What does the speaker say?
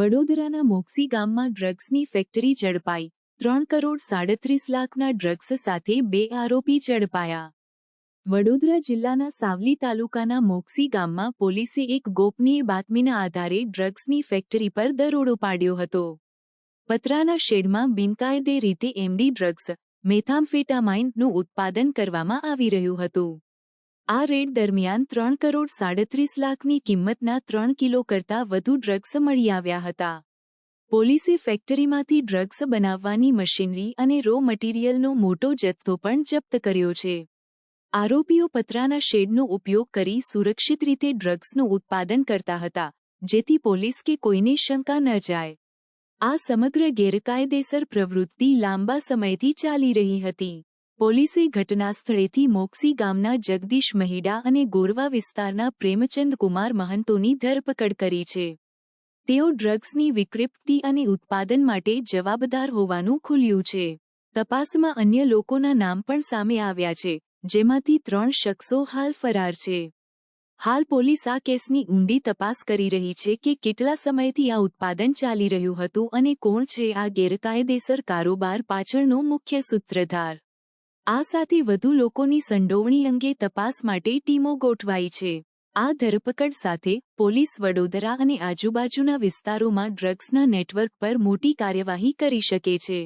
વડોદરાના મોક્ષી ગામમાં ડ્રગ્સની ફેક્ટરી ઝડપાઈ। 3,37 લાખના ડ્રગ્સ સાથે 2 આરોપી ઝડપાયા। વડોદરા જિલ્લાના સાવલી તાલુકાના મોક્ષી ગામમાં પોલીસે એક ગોપનીય બાતમીના આધારે ડ્રગ્સની ફેક્ટરી પર દરોડો પાડ્યો હતો। પતરાના શેડમાં બિનકાયદે રીતે એમડી ડ્રગ્સ મેથામ્ફેટામાઇનનું ઉત્પાદન કરવામાં આવી રહ્યું હતું। આ રેડ દરમિયાન 3,37 લાખની કિંમતના 3 કિલો કરતાં વધુ ડ્રગ્સ મળી આવ્યા હતા। પોલીસે ફેક્ટરીમાંથી ડ્રગ્સ બનાવવાની મશીનરી અને રો મટીરિયલનો મોટો જથ્થો પણ જપ્ત કર્યો છે। આરોપીઓ પતરાના શેડનો ઉપયોગ કરી સુરક્ષિત રીતે ડ્રગ્સનું ઉત્પાદન કરતા હતા, જેથી પોલીસ કે કોઈને શંકા ન જાય। આ સમગ્ર ગેરકાયદેસર પ્રવૃત્તિ લાંબા સમયથી ચાલી રહી હતી। પોલીસે ઘટનાસ્થળેથી મોક્ષી ગામના જગદીશ મહિડા અને ગોરવા વિસ્તારના પ્રેમચંદ કુમાર મહંતોની ધરપકડ કરી છે। તેઓ ડ્રગ્સની વિક્રિપ્તિ અને ઉત્પાદન માટે જવાબદાર હોવાનું ખુલ્યું છે। તપાસમાં અન્ય લોકોના નામ પણ સામે આવ્યા છે, જેમાંથી 3 શખ્સો હાલ ફરાર છે। હાલ પોલીસ આ કેસની ઊંડી તપાસ કરી રહી છે કે કેટલા સમયથી આ ઉત્પાદન ચાલી રહ્યું હતું અને કોણ છે આ ગેરકાયદેસર કારોબાર પાછળનો મુખ્ય સૂત્રધાર। આ સાથે વધુ લોકોની સંડોવણી અંગે તપાસ માટે ટીમો ગોઠવાઈ છે। આ ધરપકડ સાથે પોલીસ વડોદરા અને આજુબાજુના વિસ્તારોમાં ડ્રગ્સના નેટવર્ક પર મોટી કાર્યવાહી કરી શકે છે।